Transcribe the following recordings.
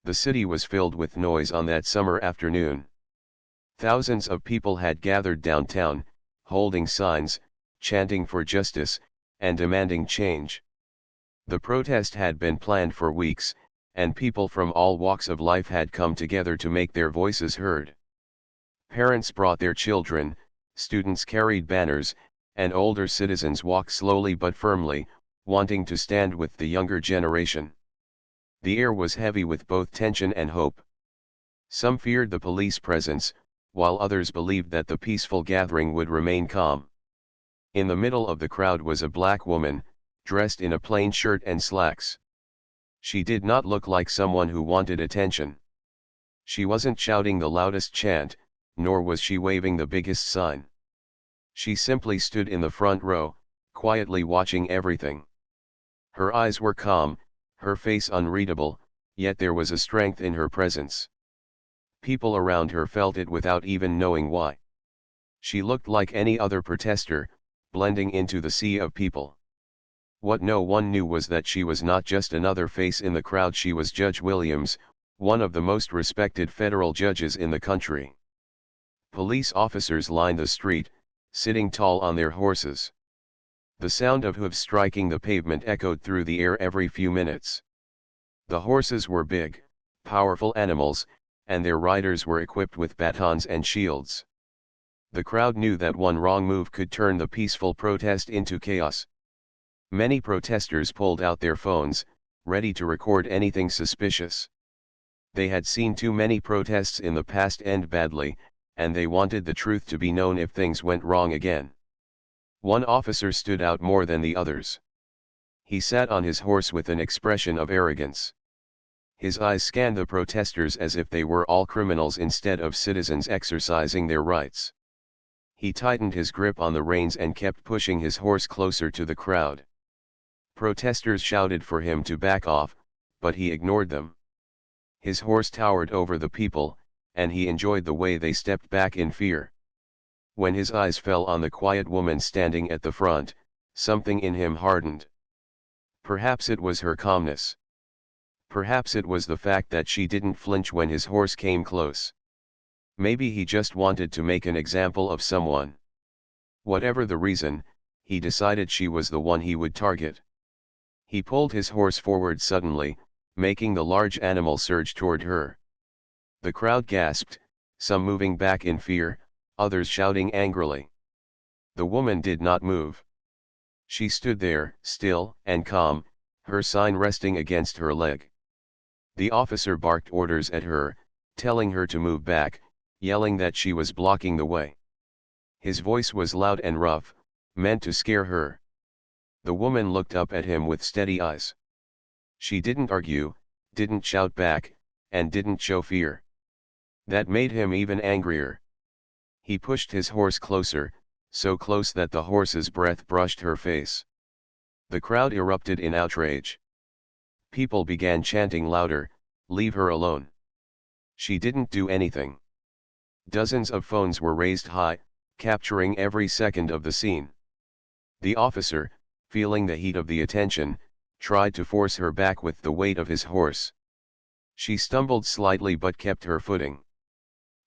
The city was filled with noise on that summer afternoon. Thousands of people had gathered downtown, holding signs, chanting for justice, and demanding change. The protest had been planned for weeks, and people from all walks of life had come together to make their voices heard. Parents brought their children, students carried banners, and older citizens walked slowly but firmly, wanting to stand with the younger generation. The air was heavy with both tension and hope. Some feared the police presence, while others believed that the peaceful gathering would remain calm. In the middle of the crowd was a black woman, dressed in a plain shirt and slacks. She did not look like someone who wanted attention. She wasn't shouting the loudest chant, nor was she waving the biggest sign. She simply stood in the front row, quietly watching everything. Her eyes were calm, her face unreadable, yet there was a strength in her presence. People around her felt it without even knowing why. She looked like any other protester, blending into the sea of people. What no one knew was that she was not just another face in the crowd. She was Judge Williams, one of the most respected federal judges in the country. Police officers lined the street, sitting tall on their horses. The sound of hooves striking the pavement echoed through the air every few minutes. The horses were big, powerful animals, and their riders were equipped with batons and shields. The crowd knew that one wrong move could turn the peaceful protest into chaos. Many protesters pulled out their phones, ready to record anything suspicious. They had seen too many protests in the past end badly, and they wanted the truth to be known if things went wrong again. One officer stood out more than the others. He sat on his horse with an expression of arrogance. His eyes scanned the protesters as if they were all criminals instead of citizens exercising their rights. He tightened his grip on the reins and kept pushing his horse closer to the crowd. Protesters shouted for him to back off, but he ignored them. His horse towered over the people, and he enjoyed the way they stepped back in fear. When his eyes fell on the quiet woman standing at the front, something in him hardened. Perhaps it was her calmness. Perhaps it was the fact that she didn't flinch when his horse came close. Maybe he just wanted to make an example of someone. Whatever the reason, he decided she was the one he would target. He pulled his horse forward suddenly, making the large animal surge toward her. The crowd gasped, some moving back in fear, others shouting angrily. The woman did not move. She stood there, still and calm, her sign resting against her leg. The officer barked orders at her, telling her to move back, yelling that she was blocking the way. His voice was loud and rough, meant to scare her. The woman looked up at him with steady eyes. She didn't argue, didn't shout back, and didn't show fear. That made him even angrier. He pushed his horse closer, so close that the horse's breath brushed her face. The crowd erupted in outrage. People began chanting louder, "Leave her alone." She didn't do anything. Dozens of phones were raised high, capturing every second of the scene. The officer, feeling the heat of the attention, tried to force her back with the weight of his horse. She stumbled slightly but kept her footing.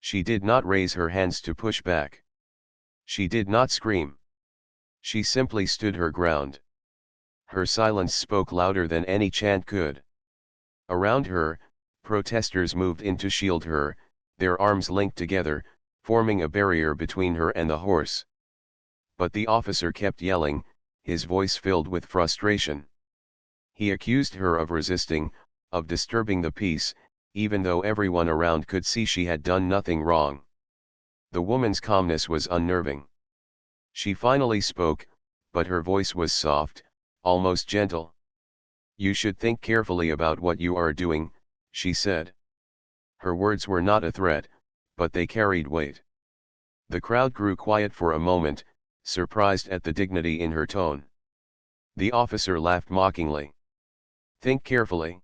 She did not raise her hands to push back. She did not scream. She simply stood her ground. Her silence spoke louder than any chant could. Around her, protesters moved in to shield her, their arms linked together, forming a barrier between her and the horse. But the officer kept yelling, his voice filled with frustration. He accused her of resisting, of disturbing the peace, even though everyone around could see she had done nothing wrong. The woman's calmness was unnerving. She finally spoke, but her voice was soft, almost gentle. "You should think carefully about what you are doing," she said. Her words were not a threat, but they carried weight. The crowd grew quiet for a moment, surprised at the dignity in her tone. The officer laughed mockingly. "Think carefully.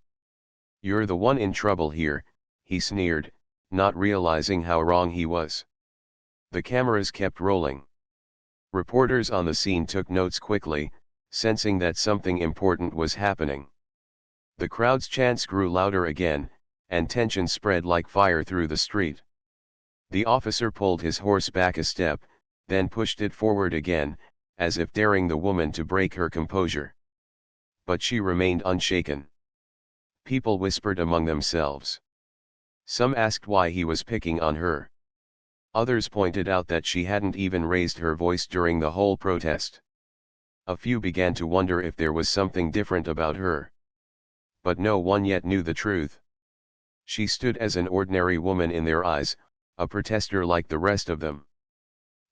You're the one in trouble here," he sneered, not realizing how wrong he was. The cameras kept rolling. Reporters on the scene took notes quickly, sensing that something important was happening. The crowd's chants grew louder again, and tension spread like fire through the street. The officer pulled his horse back a step, then pushed it forward again, as if daring the woman to break her composure. But she remained unshaken. People whispered among themselves. Some asked why he was picking on her. Others pointed out that she hadn't even raised her voice during the whole protest. A few began to wonder if there was something different about her. But no one yet knew the truth. She stood as an ordinary woman in their eyes, a protester like the rest of them.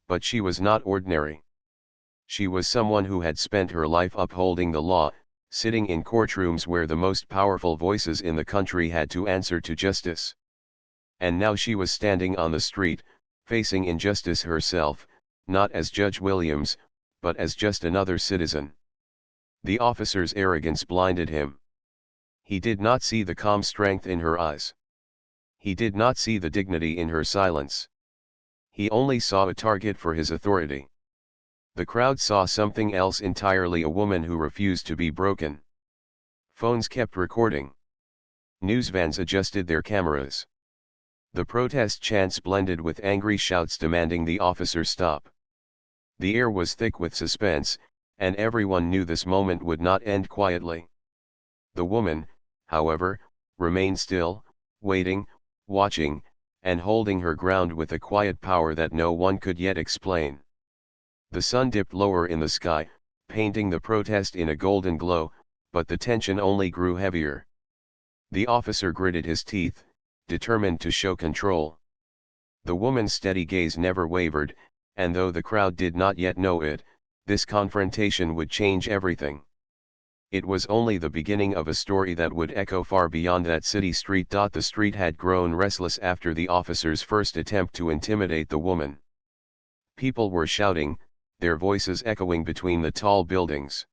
But she was not ordinary. She was someone who had spent her life upholding the law, sitting in courtrooms where the most powerful voices in the country had to answer to justice. And now she was standing on the street, facing injustice herself, not as Judge Williams, but as just another citizen. The officer's arrogance blinded him. He did not see the calm strength in her eyes. He did not see the dignity in her silence. He only saw a target for his authority. The crowd saw something else entirely, a woman who refused to be broken. Phones kept recording. Newsvans adjusted their cameras. The protest chants blended with angry shouts demanding the officer stop. The air was thick with suspense, and everyone knew this moment would not end quietly. The woman, however, remained still, waiting, watching, and holding her ground with a quiet power that no one could yet explain. The sun dipped lower in the sky, painting the protest in a golden glow, but the tension only grew heavier. The officer gritted his teeth, determined to show control. The woman's steady gaze never wavered, and though the crowd did not yet know it, this confrontation would change everything. It was only the beginning of a story that would echo far beyond that city street. The street had grown restless after the officer's first attempt to intimidate the woman. People were shouting, their voices echoing between the tall buildings.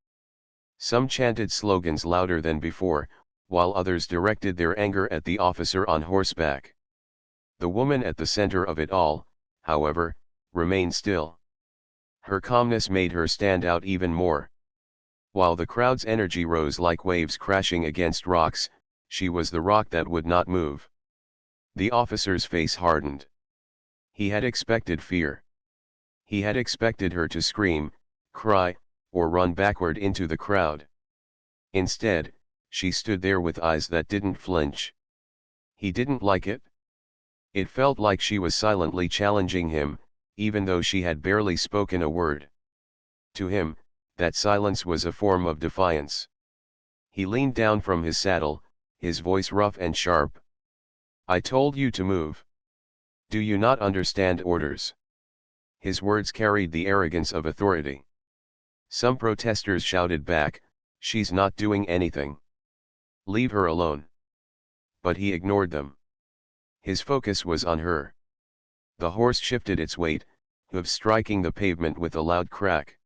Some chanted slogans louder than before, while others directed their anger at the officer on horseback. The woman at the center of it all, however, remained still. Her calmness made her stand out even more. While the crowd's energy rose like waves crashing against rocks, she was the rock that would not move. The officer's face hardened. He had expected fear. He had expected her to scream, cry, or run backward into the crowd. Instead, she stood there with eyes that didn't flinch. He didn't like it. It felt like she was silently challenging him, even though she had barely spoken a word. To him, that silence was a form of defiance. He leaned down from his saddle, his voice rough and sharp. "I told you to move. Do you not understand orders?" His words carried the arrogance of authority. Some protesters shouted back, "She's not doing anything. Leave her alone." But he ignored them. His focus was on her. The horse shifted its weight, hooves striking the pavement with a loud crack.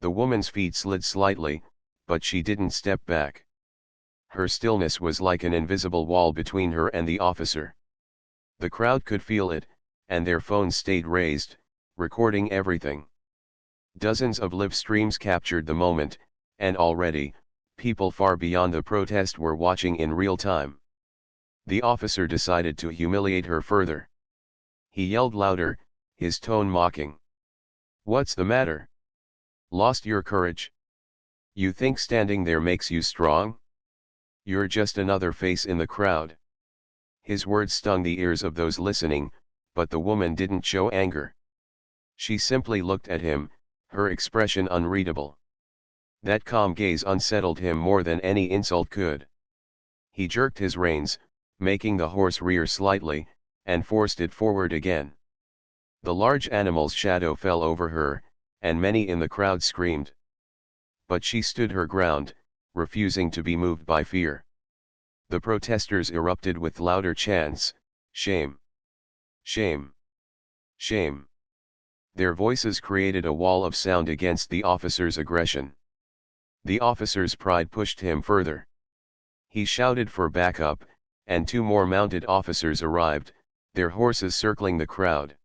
The woman's feet slid slightly, but she didn't step back. Her stillness was like an invisible wall between her and the officer. The crowd could feel it, and their phones stayed raised, recording everything. Dozens of live streams captured the moment, and already, people far beyond the protest were watching in real time. The officer decided to humiliate her further. He yelled louder, his tone mocking. "What's the matter? Lost your courage? You think standing there makes you strong? You're just another face in the crowd." His words stung the ears of those listening, but the woman didn't show anger. She simply looked at him, her expression unreadable. That calm gaze unsettled him more than any insult could. He jerked his reins, making the horse rear slightly, and forced it forward again. The large animal's shadow fell over her, and many in the crowd screamed. But she stood her ground, refusing to be moved by fear. The protesters erupted with louder chants, "Shame! Shame! Shame!" Their voices created a wall of sound against the officer's aggression. The officer's pride pushed him further. He shouted for backup, and two more mounted officers arrived, their horses circling the crowd.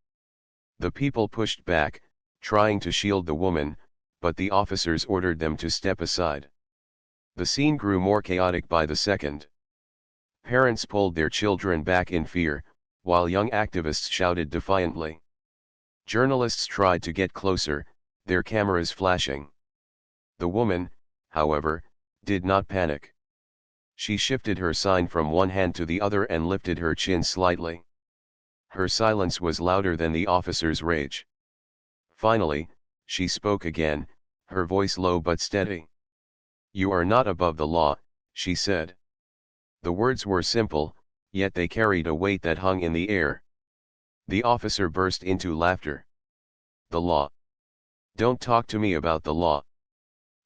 The people pushed back, trying to shield the woman, but the officers ordered them to step aside. The scene grew more chaotic by the second. Parents pulled their children back in fear, while young activists shouted defiantly. Journalists tried to get closer, their cameras flashing. The woman, however, did not panic. She shifted her sign from one hand to the other and lifted her chin slightly. Her silence was louder than the officer's rage. Finally, she spoke again, her voice low but steady. "You are not above the law," she said. The words were simple, yet they carried a weight that hung in the air. The officer burst into laughter. "The law? Don't talk to me about the law.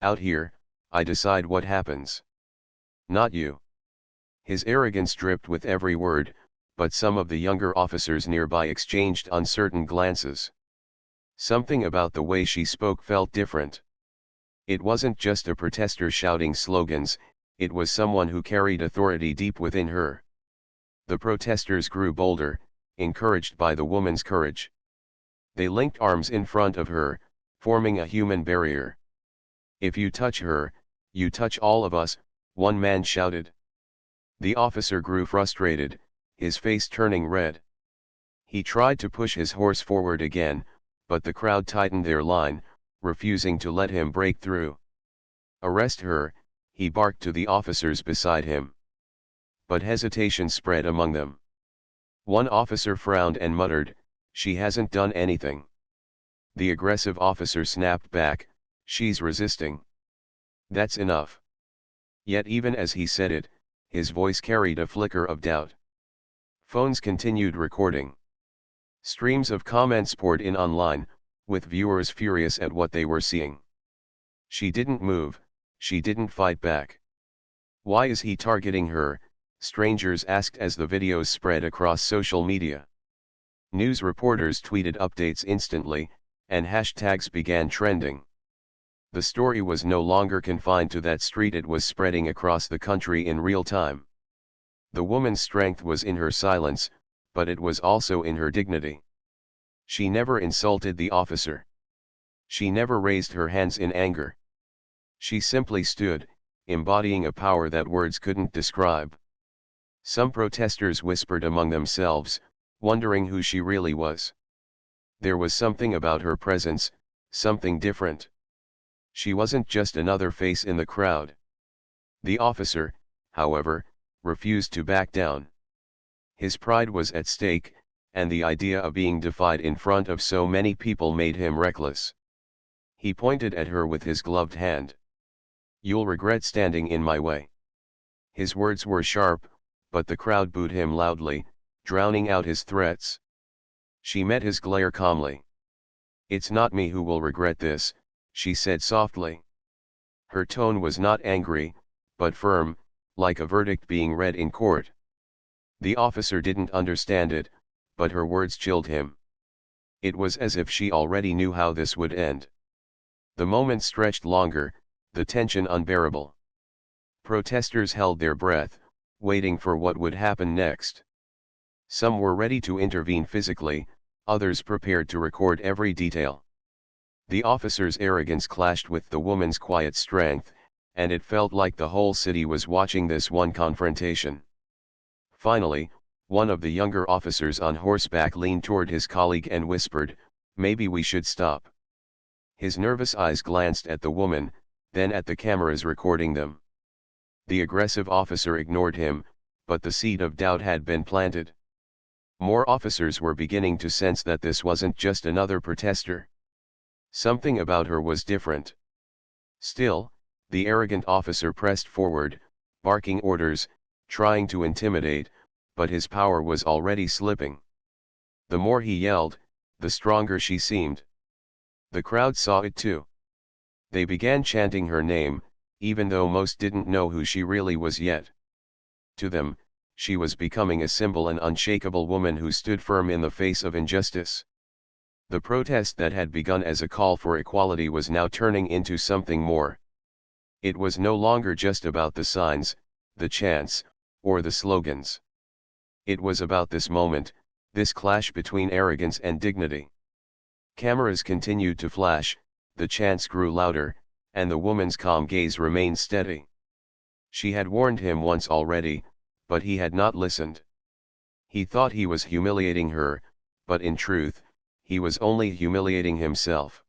Out here, I decide what happens. Not you." His arrogance dripped with every word, but some of the younger officers nearby exchanged uncertain glances. Something about the way she spoke felt different. It wasn't just a protester shouting slogans, it was someone who carried authority deep within her. The protesters grew bolder, encouraged by the woman's courage. They linked arms in front of her, forming a human barrier. "If you touch her, you touch all of us," one man shouted. The officer grew frustrated, his face turning red. He tried to push his horse forward again, but the crowd tightened their line, refusing to let him break through. "Arrest her," he barked to the officers beside him. But hesitation spread among them. One officer frowned and muttered, "She hasn't done anything." The aggressive officer snapped back, "She's resisting." "That's enough." Yet even as he said it, his voice carried a flicker of doubt. Phones continued recording. Streams of comments poured in online, with viewers furious at what they were seeing. "She didn't move, she didn't fight back. Why is he targeting her?" strangers asked as the videos spread across social media. News reporters tweeted updates instantly, and hashtags began trending. The story was no longer confined to that street, it was spreading across the country in real time. The woman's strength was in her silence, but it was also in her dignity. She never insulted the officer. She never raised her hands in anger. She simply stood, embodying a power that words couldn't describe. Some protesters whispered among themselves, wondering who she really was. There was something about her presence, something different. She wasn't just another face in the crowd. The officer, however, refused to back down. His pride was at stake, and the idea of being defied in front of so many people made him reckless. He pointed at her with his gloved hand. "You'll regret standing in my way." His words were sharp, but the crowd booed him loudly, drowning out his threats. She met his glare calmly. "It's not me who will regret this," she said softly. Her tone was not angry, but firm, like a verdict being read in court. The officer didn't understand it, but her words chilled him. It was as if she already knew how this would end. The moment stretched longer, the tension unbearable. Protesters held their breath, waiting for what would happen next. Some were ready to intervene physically, others prepared to record every detail. The officer's arrogance clashed with the woman's quiet strength, and it felt like the whole city was watching this one confrontation. Finally, one of the younger officers on horseback leaned toward his colleague and whispered, "Maybe we should stop." His nervous eyes glanced at the woman, then at the cameras recording them. The aggressive officer ignored him, but the seed of doubt had been planted. More officers were beginning to sense that this wasn't just another protester. Something about her was different. Still, the arrogant officer pressed forward, barking orders, trying to intimidate, but his power was already slipping. The more he yelled, the stronger she seemed. The crowd saw it too. They began chanting her name, even though most didn't know who she really was yet. To them, she was becoming a symbol, an unshakable woman who stood firm in the face of injustice. The protest that had begun as a call for equality was now turning into something more. It was no longer just about the signs, the chants, or the slogans. It was about this moment, this clash between arrogance and dignity. Cameras continued to flash, the chants grew louder, and the woman's calm gaze remained steady. She had warned him once already, but he had not listened. He thought he was humiliating her, but in truth, he was only humiliating himself.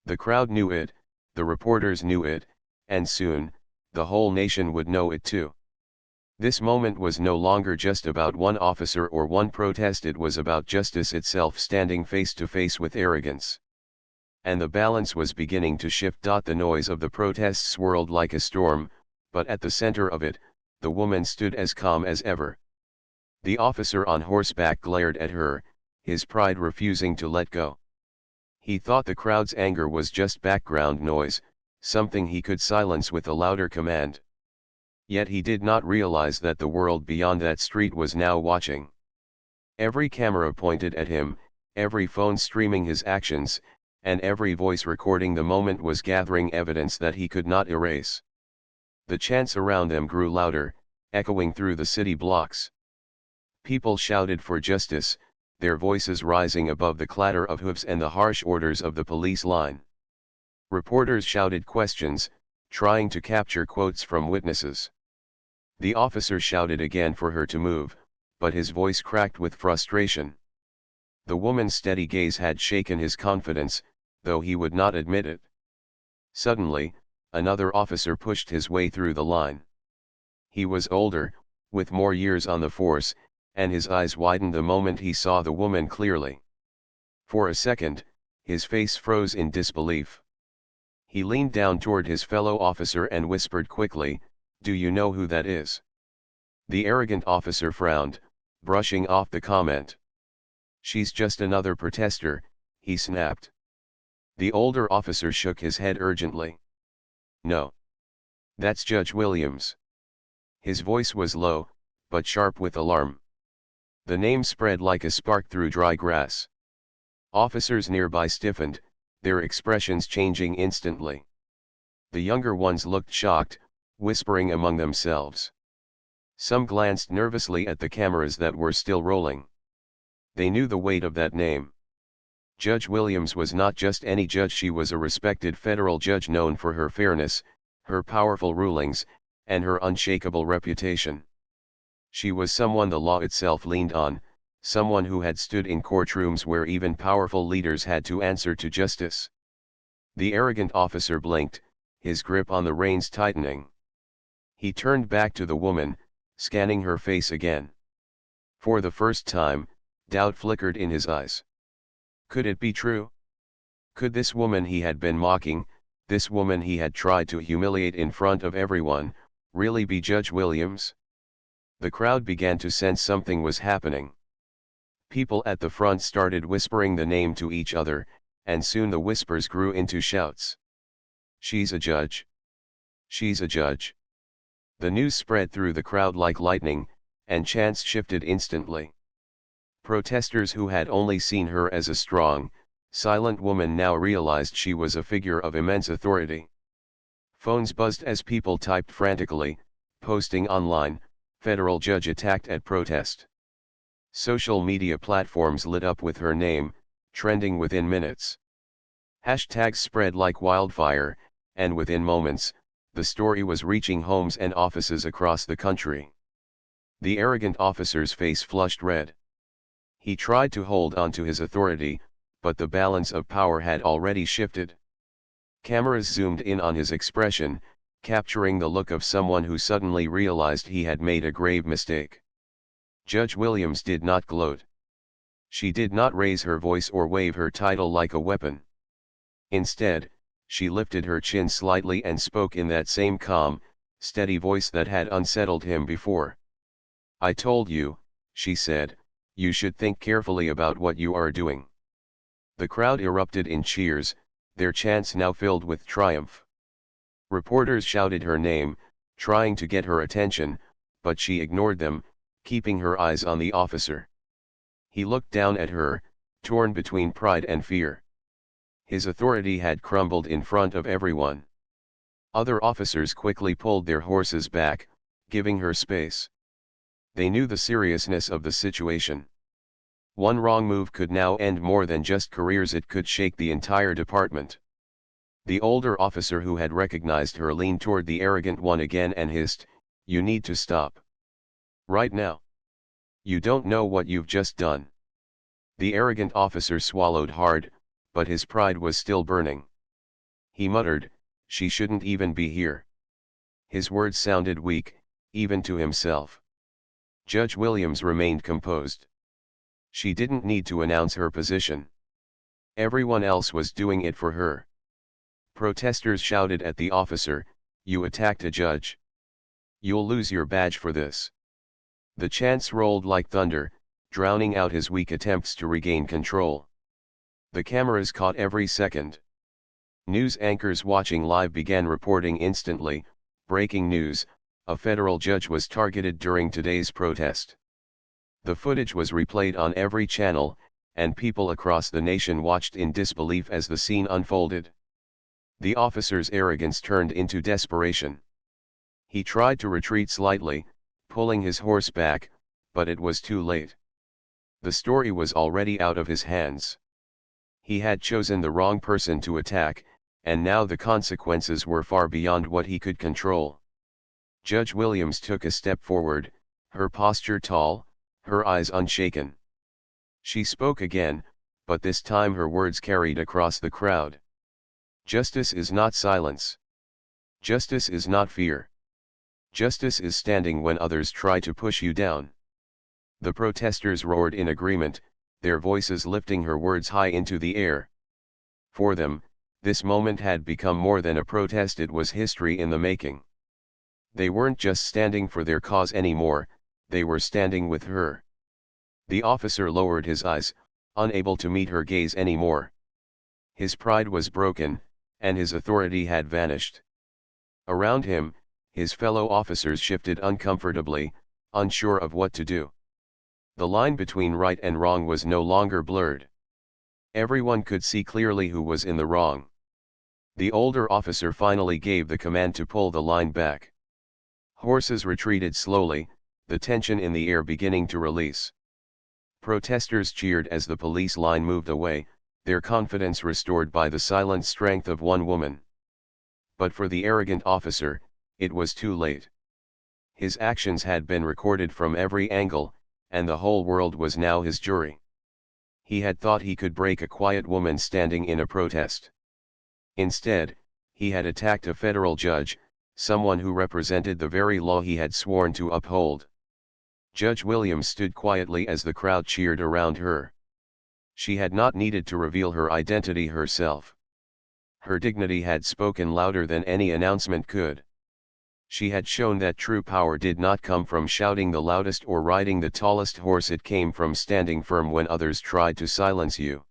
The crowd knew it, the reporters knew it, and soon, the whole nation would know it too. This moment was no longer just about one officer or one protest, it was about justice itself standing face to face with arrogance. And the balance was beginning to shift. The noise of the protests swirled like a storm, but at the center of it, the woman stood as calm as ever. The officer on horseback glared at her, his pride refusing to let go. He thought the crowd's anger was just background noise, something he could silence with a louder command. Yet he did not realize that the world beyond that street was now watching. Every camera pointed at him, every phone streaming his actions, and every voice recording the moment was gathering evidence that he could not erase. The chants around them grew louder, echoing through the city blocks. People shouted for justice, their voices rising above the clatter of hooves and the harsh orders of the police line. Reporters shouted questions, trying to capture quotes from witnesses. The officer shouted again for her to move, but his voice cracked with frustration. The woman's steady gaze had shaken his confidence, though he would not admit it. Suddenly, another officer pushed his way through the line. He was older, with more years on the force, and his eyes widened the moment he saw the woman clearly. For a second, his face froze in disbelief. He leaned down toward his fellow officer and whispered quickly, "Do you know who that is?" The arrogant officer frowned, brushing off the comment. "She's just another protester," he snapped. The older officer shook his head urgently. "No. That's Judge Williams." His voice was low, but sharp with alarm. The name spread like a spark through dry grass. Officers nearby stiffened, their expressions changing instantly. The younger ones looked shocked, whispering among themselves. Some glanced nervously at the cameras that were still rolling. They knew the weight of that name. Judge Williams was not just any judge, she was a respected federal judge known for her fairness, her powerful rulings, and her unshakable reputation. She was someone the law itself leaned on, someone who had stood in courtrooms where even powerful leaders had to answer to justice. The arrogant officer blinked, his grip on the reins tightening. He turned back to the woman, scanning her face again. For the first time, doubt flickered in his eyes. Could it be true? Could this woman he had been mocking, this woman he had tried to humiliate in front of everyone, really be Judge Williams? The crowd began to sense something was happening. People at the front started whispering the name to each other, and soon the whispers grew into shouts. "She's a judge. She's a judge." The news spread through the crowd like lightning, and chants shifted instantly. Protesters who had only seen her as a strong, silent woman now realized she was a figure of immense authority. Phones buzzed as people typed frantically, posting online, "Federal judge attacked at protest." Social media platforms lit up with her name, trending within minutes. Hashtags spread like wildfire, and within moments, the story was reaching homes and offices across the country. The arrogant officer's face flushed red. He tried to hold on to his authority, but the balance of power had already shifted. Cameras zoomed in on his expression, capturing the look of someone who suddenly realized he had made a grave mistake. Judge Williams did not gloat. She did not raise her voice or wave her title like a weapon. Instead, she lifted her chin slightly and spoke in that same calm, steady voice that had unsettled him before. "I told you," she said, "you should think carefully about what you are doing." The crowd erupted in cheers, their chants now filled with triumph. Reporters shouted her name, trying to get her attention, but she ignored them, keeping her eyes on the officer. He looked down at her, torn between pride and fear. His authority had crumbled in front of everyone. Other officers quickly pulled their horses back, giving her space. They knew the seriousness of the situation. One wrong move could now end more than just careers, it could shake the entire department. The older officer who had recognized her leaned toward the arrogant one again and hissed, "You need to stop." Right now. You don't know what you've just done. The arrogant officer swallowed hard, but his pride was still burning. He muttered, "She shouldn't even be here." His words sounded weak, even to himself. Judge Williams remained composed. She didn't need to announce her position. Everyone else was doing it for her. Protesters shouted at the officer, "You attacked a judge. You'll lose your badge for this." The chants rolled like thunder, drowning out his weak attempts to regain control. The cameras caught every second. News anchors watching live began reporting instantly, "Breaking news, a federal judge was targeted during today's protest." The footage was replayed on every channel, and people across the nation watched in disbelief as the scene unfolded. The officer's arrogance turned into desperation. He tried to retreat slightly, pulling his horse back, but it was too late. The story was already out of his hands. He had chosen the wrong person to attack, and now the consequences were far beyond what he could control. Judge Williams took a step forward, her posture tall, her eyes unshaken. She spoke again, but this time her words carried across the crowd. Justice is not silence. Justice is not fear. Justice is standing when others try to push you down. The protesters roared in agreement, their voices lifting her words high into the air. For them, this moment had become more than a protest, it was history in the making. They weren't just standing for their cause anymore, they were standing with her. The officer lowered his eyes, unable to meet her gaze anymore. His pride was broken, and his authority had vanished. Around him, his fellow officers shifted uncomfortably, unsure of what to do. The line between right and wrong was no longer blurred. Everyone could see clearly who was in the wrong. The older officer finally gave the command to pull the line back. Horses retreated slowly, the tension in the air beginning to release. Protesters cheered as the police line moved away, their confidence restored by the silent strength of one woman. But for the arrogant officer, it was too late. His actions had been recorded from every angle, and the whole world was now his jury. He had thought he could break a quiet woman standing in a protest. Instead, he had attacked a federal judge, someone who represented the very law he had sworn to uphold. Judge Williams stood quietly as the crowd cheered around her. She had not needed to reveal her identity herself. Her dignity had spoken louder than any announcement could. She had shown that true power did not come from shouting the loudest or riding the tallest horse, it came from standing firm when others tried to silence you.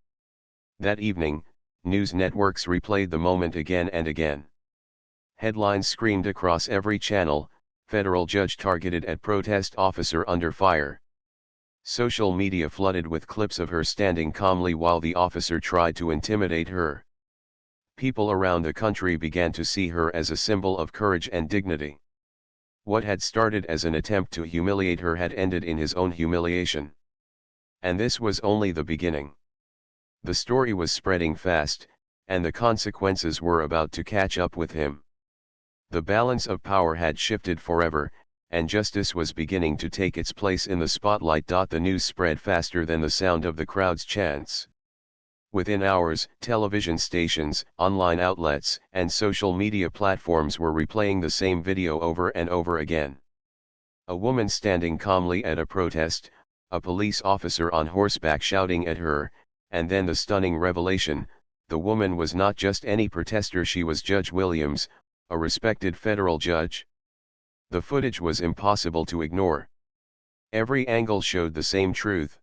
That evening, news networks replayed the moment again and again. Headlines screamed across every channel, "Federal judge targeted at protest officer under fire." Social media flooded with clips of her standing calmly while the officer tried to intimidate her. People around the country began to see her as a symbol of courage and dignity. What had started as an attempt to humiliate her had ended in his own humiliation. And this was only the beginning. The story was spreading fast, and the consequences were about to catch up with him. The balance of power had shifted forever, and justice was beginning to take its place in the spotlight. The news spread faster than the sound of the crowd's chants. Within hours, television stations, online outlets, and social media platforms were replaying the same video over and over again. A woman standing calmly at a protest, a police officer on horseback shouting at her, and then the stunning revelation: the woman was not just any protester, she was Judge Williams, a respected federal judge. The footage was impossible to ignore. Every angle showed the same truth.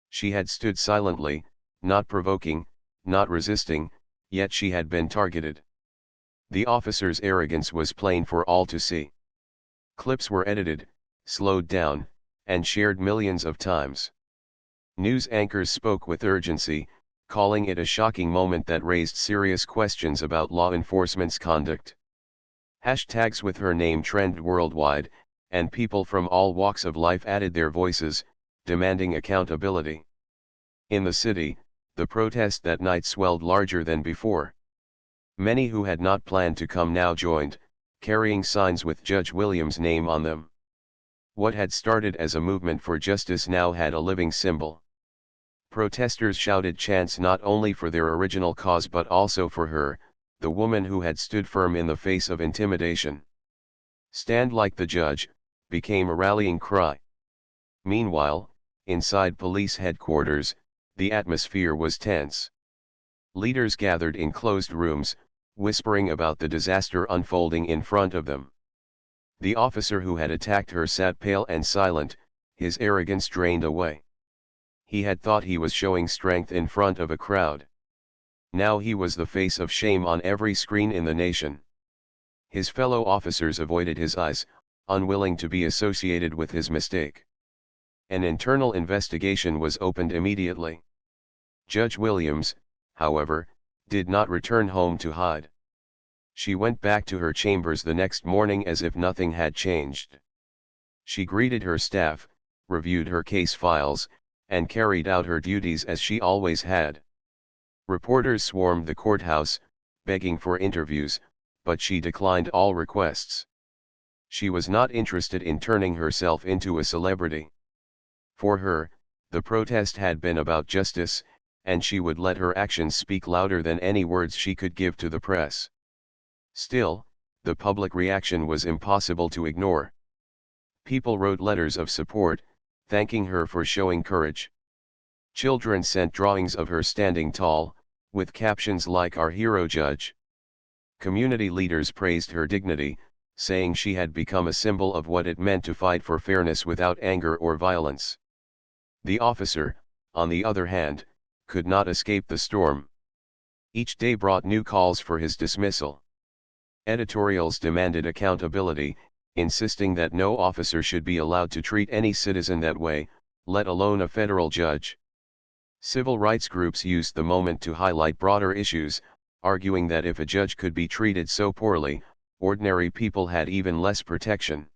She had stood silently, not provoking, not resisting, yet she had been targeted. The officer's arrogance was plain for all to see. Clips were edited, slowed down, and shared millions of times. News anchors spoke with urgency, calling it a shocking moment that raised serious questions about law enforcement's conduct. Hashtags with her name trended worldwide, and people from all walks of life added their voices, demanding accountability. In the city, the protest that night swelled larger than before. Many who had not planned to come now joined, carrying signs with Judge Williams' name on them. What had started as a movement for justice now had a living symbol. Protesters shouted chants not only for their original cause but also for her, the woman who had stood firm in the face of intimidation. "Stand like the judge" became a rallying cry. Meanwhile, inside police headquarters, the atmosphere was tense. Leaders gathered in closed rooms, whispering about the disaster unfolding in front of them. The officer who had attacked her sat pale and silent, his arrogance drained away. He had thought he was showing strength in front of a crowd. Now he was the face of shame on every screen in the nation. His fellow officers avoided his eyes, unwilling to be associated with his mistake. An internal investigation was opened immediately. Judge Williams, however, did not return home to hide. She went back to her chambers the next morning as if nothing had changed. She greeted her staff, reviewed her case files, and carried out her duties as she always had. Reporters swarmed the courthouse, begging for interviews, but she declined all requests. She was not interested in turning herself into a celebrity. For her, the protest had been about justice, and she would let her actions speak louder than any words she could give to the press. Still, the public reaction was impossible to ignore. People wrote letters of support, thanking her for showing courage. Children sent drawings of her standing tall, with captions like "Our hero judge." Community leaders praised her dignity, saying she had become a symbol of what it meant to fight for fairness without anger or violence. The officer, on the other hand, could not escape the storm. Each day brought new calls for his dismissal. Editorials demanded accountability, insisting that no officer should be allowed to treat any citizen that way, let alone a federal judge. Civil rights groups used the moment to highlight broader issues, arguing that if a judge could be treated so poorly, ordinary people had even less protection.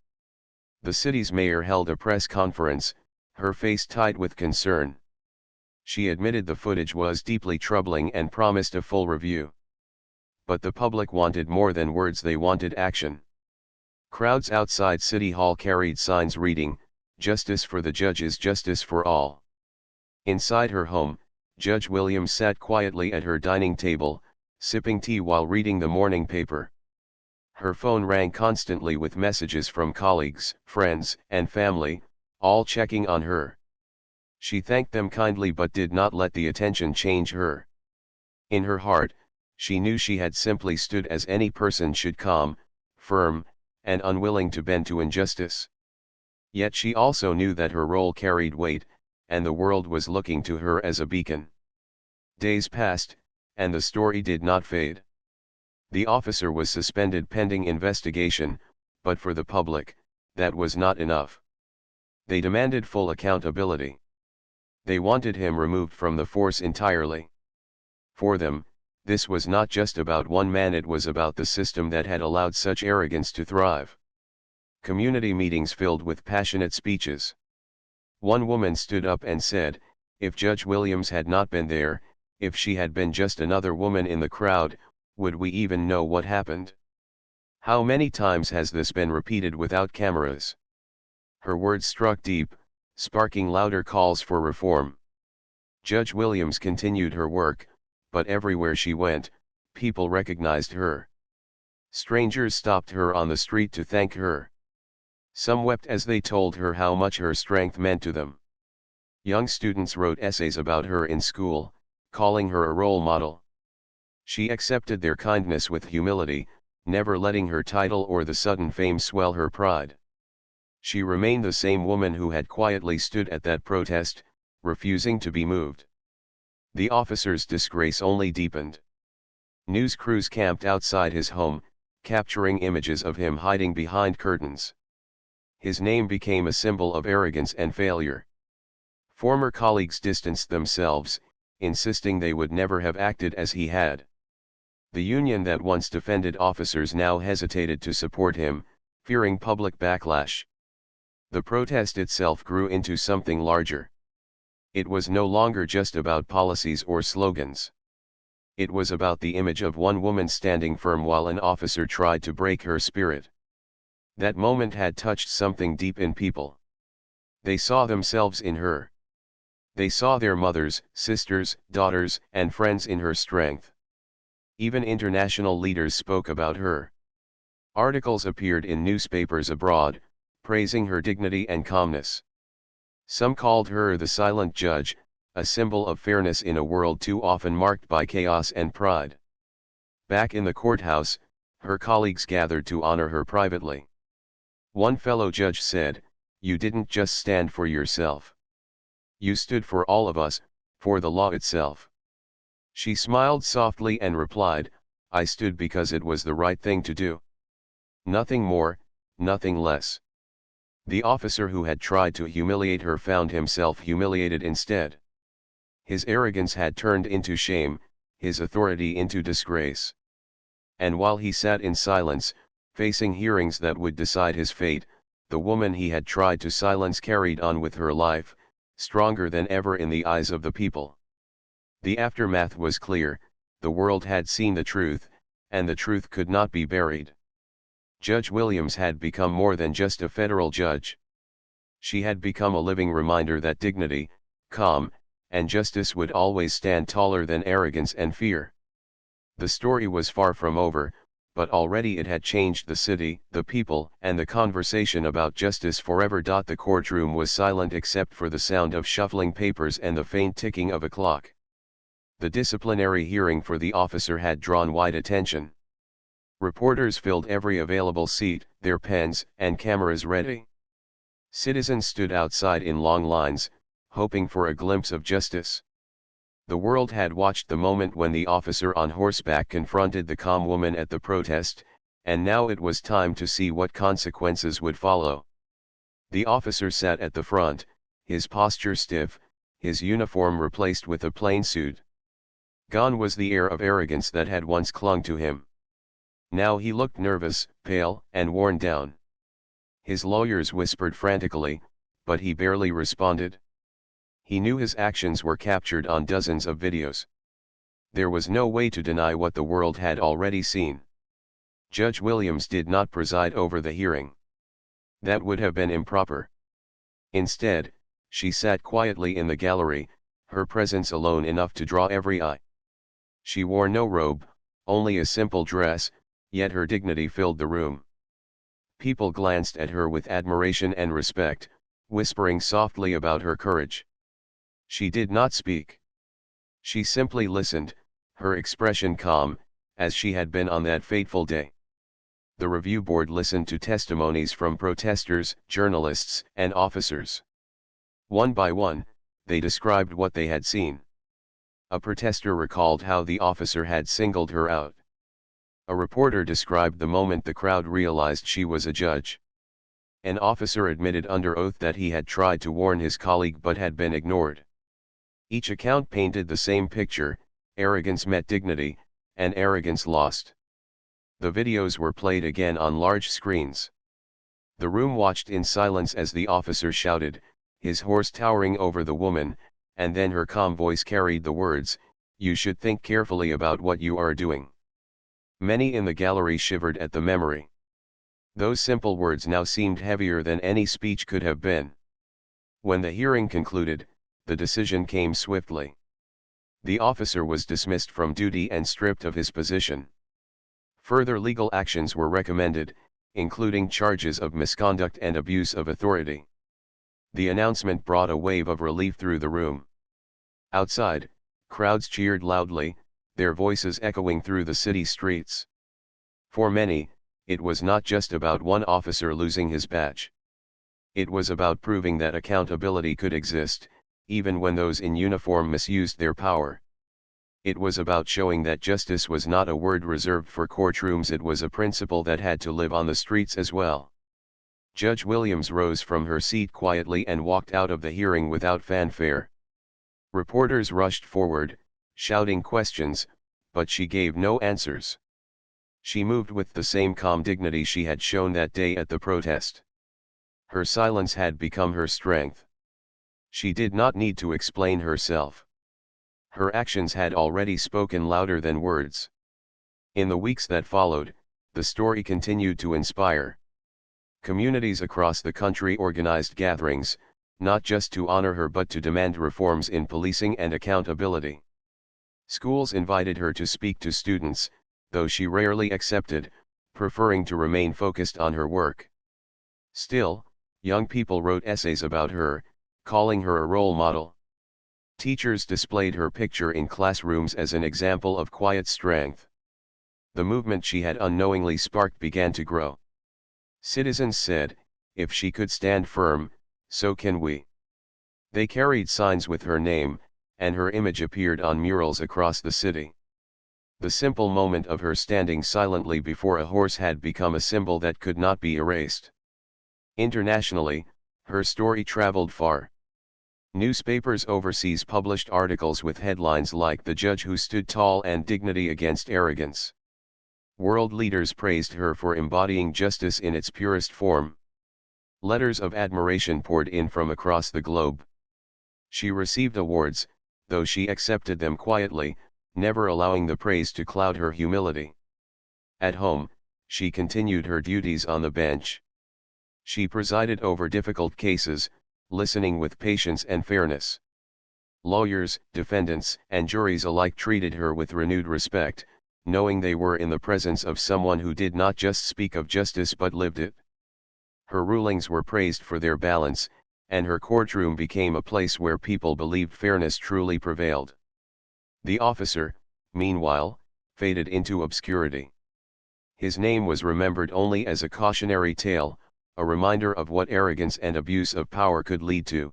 The city's mayor held a press conference, her face tight with concern. She admitted the footage was deeply troubling and promised a full review. But the public wanted more than words, they wanted action. Crowds outside City Hall carried signs reading, "Justice for the judges, justice for all." Inside her home, Judge Williams sat quietly at her dining table, sipping tea while reading the morning paper. Her phone rang constantly with messages from colleagues, friends, and family, all checking on her. She thanked them kindly but did not let the attention change her. In her heart, she knew she had simply stood as any person should, calm, firm, and unwilling to bend to injustice. Yet she also knew that her role carried weight, and the world was looking to her as a beacon. Days passed, and the story did not fade. The officer was suspended pending investigation, but for the public, that was not enough. They demanded full accountability. They wanted him removed from the force entirely. For them, this was not just about one man, it was about the system that had allowed such arrogance to thrive. Community meetings filled with passionate speeches. One woman stood up and said, "If Judge Williams had not been there, if she had been just another woman in the crowd, would we even know what happened?" How many times has this been repeated without cameras? Her words struck deep, sparking louder calls for reform. Judge Williams continued her work, but everywhere she went, people recognized her. Strangers stopped her on the street to thank her. Some wept as they told her how much her strength meant to them. Young students wrote essays about her in school, calling her a role model. She accepted their kindness with humility, never letting her title or the sudden fame swell her pride. She remained the same woman who had quietly stood at that protest, refusing to be moved. The officer's disgrace only deepened. News crews camped outside his home, capturing images of him hiding behind curtains. His name became a symbol of arrogance and failure. Former colleagues distanced themselves, insisting they would never have acted as he had. The union that once defended officers now hesitated to support him, fearing public backlash. The protest itself grew into something larger. It was no longer just about policies or slogans. It was about the image of one woman standing firm while an officer tried to break her spirit. That moment had touched something deep in people. They saw themselves in her. They saw their mothers, sisters, daughters, and friends in her strength. Even international leaders spoke about her. Articles appeared in newspapers abroad, praising her dignity and calmness. Some called her the silent judge, a symbol of fairness in a world too often marked by chaos and pride. Back in the courthouse, her colleagues gathered to honor her privately. One fellow judge said, "You didn't just stand for yourself. You stood for all of us, for the law itself." She smiled softly and replied, "I stood because it was the right thing to do. Nothing more, nothing less." The officer who had tried to humiliate her found himself humiliated instead. His arrogance had turned into shame, his authority into disgrace. And while he sat in silence, facing hearings that would decide his fate, the woman he had tried to silence carried on with her life, stronger than ever in the eyes of the people. The aftermath was clear, the world had seen the truth, and the truth could not be buried. Judge Williams had become more than just a federal judge. She had become a living reminder that dignity, calm, and justice would always stand taller than arrogance and fear. The story was far from over, but already it had changed the city, the people, and the conversation about justice forever. The courtroom was silent except for the sound of shuffling papers and the faint ticking of a clock. The disciplinary hearing for the officer had drawn wide attention. Reporters filled every available seat, their pens and cameras ready. Citizens stood outside in long lines, hoping for a glimpse of justice. The world had watched the moment when the officer on horseback confronted the calm woman at the protest, and now it was time to see what consequences would follow. The officer sat at the front, his posture stiff, his uniform replaced with a plain suit. Gone was the air of arrogance that had once clung to him. Now he looked nervous, pale, and worn down. His lawyers whispered frantically, but he barely responded. He knew his actions were captured on dozens of videos. There was no way to deny what the world had already seen. Judge Williams did not preside over the hearing. That would have been improper. Instead, she sat quietly in the gallery, her presence alone enough to draw every eye. She wore no robe, only a simple dress, yet her dignity filled the room. People glanced at her with admiration and respect, whispering softly about her courage. She did not speak. She simply listened, her expression calm, as she had been on that fateful day. The review board listened to testimonies from protesters, journalists, and officers. One by one, they described what they had seen. A protester recalled how the officer had singled her out. A reporter described the moment the crowd realized she was a judge. An officer admitted under oath that he had tried to warn his colleague but had been ignored. Each account painted the same picture: arrogance met dignity, and arrogance lost. The videos were played again on large screens. The room watched in silence as the officer shouted, his horse towering over the woman, and then her calm voice carried the words, "You should think carefully about what you are doing." Many in the gallery shivered at the memory. Those simple words now seemed heavier than any speech could have been. When the hearing concluded, the decision came swiftly. The officer was dismissed from duty and stripped of his position. Further legal actions were recommended, including charges of misconduct and abuse of authority. The announcement brought a wave of relief through the room. Outside, crowds cheered loudly, their voices echoing through the city streets. For many, it was not just about one officer losing his badge. It was about proving that accountability could exist, even when those in uniform misused their power. It was about showing that justice was not a word reserved for courtrooms, it was a principle that had to live on the streets as well. Judge Williams rose from her seat quietly and walked out of the hearing without fanfare. Reporters rushed forward, shouting questions, but she gave no answers. She moved with the same calm dignity she had shown that day at the protest. Her silence had become her strength. She did not need to explain herself. Her actions had already spoken louder than words. In the weeks that followed, the story continued to inspire. Communities across the country organized gatherings, not just to honor her but to demand reforms in policing and accountability. Schools invited her to speak to students, though she rarely accepted, preferring to remain focused on her work. Still, young people wrote essays about her, calling her a role model. Teachers displayed her picture in classrooms as an example of quiet strength. The movement she had unknowingly sparked began to grow. Citizens said, "If she could stand firm, so can we." They carried signs with her name, and her image appeared on murals across the city. The simple moment of her standing silently before a horse had become a symbol that could not be erased. Internationally, her story traveled far. Newspapers overseas published articles with headlines like "The Judge Who Stood Tall and Dignity Against Arrogance." World leaders praised her for embodying justice in its purest form. Letters of admiration poured in from across the globe. She received awards, though she accepted them quietly, never allowing the praise to cloud her humility. At home, she continued her duties on the bench. She presided over difficult cases, listening with patience and fairness. Lawyers, defendants, and juries alike treated her with renewed respect, knowing they were in the presence of someone who did not just speak of justice but lived it. Her rulings were praised for their balance, and her courtroom became a place where people believed fairness truly prevailed. The officer, meanwhile, faded into obscurity. His name was remembered only as a cautionary tale, a reminder of what arrogance and abuse of power could lead to.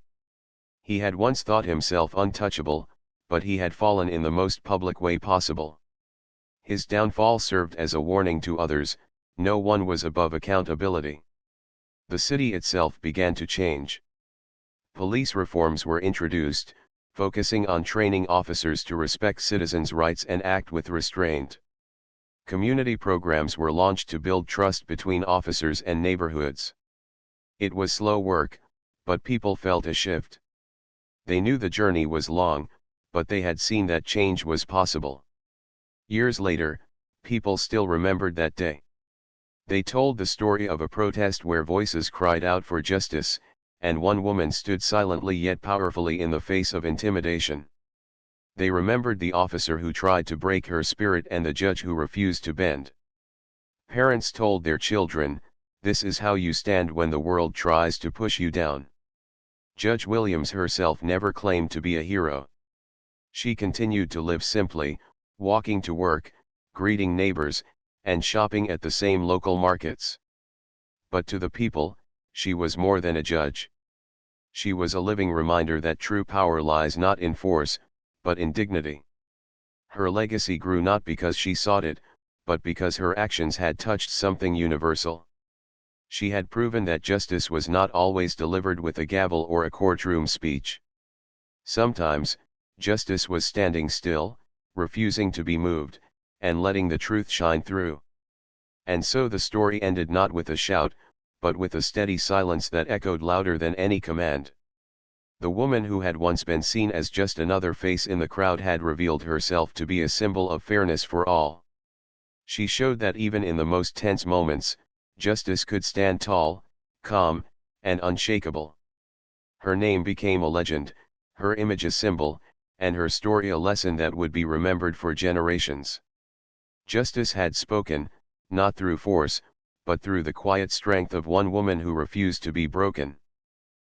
He had once thought himself untouchable, but he had fallen in the most public way possible. His downfall served as a warning to others: no one was above accountability. The city itself began to change. Police reforms were introduced, focusing on training officers to respect citizens' rights and act with restraint. Community programs were launched to build trust between officers and neighborhoods. It was slow work, but people felt a shift. They knew the journey was long, but they had seen that change was possible. Years later, people still remembered that day. They told the story of a protest where voices cried out for justice, and one woman stood silently yet powerfully in the face of intimidation. They remembered the officer who tried to break her spirit and the judge who refused to bend. Parents told their children, "This is how you stand when the world tries to push you down." Judge Williams herself never claimed to be a hero. She continued to live simply, walking to work, greeting neighbors, and shopping at the same local markets. But to the people, she was more than a judge. She was a living reminder that true power lies not in force, but in dignity. Her legacy grew not because she sought it, but because her actions had touched something universal. She had proven that justice was not always delivered with a gavel or a courtroom speech. Sometimes, justice was standing still, refusing to be moved, and letting the truth shine through. And so the story ended not with a shout, but with a steady silence that echoed louder than any command. The woman who had once been seen as just another face in the crowd had revealed herself to be a symbol of fairness for all. She showed that even in the most tense moments, justice could stand tall, calm, and unshakable. Her name became a legend, her image a symbol, and her story a lesson that would be remembered for generations. Justice had spoken, not through force, but through the quiet strength of one woman who refused to be broken.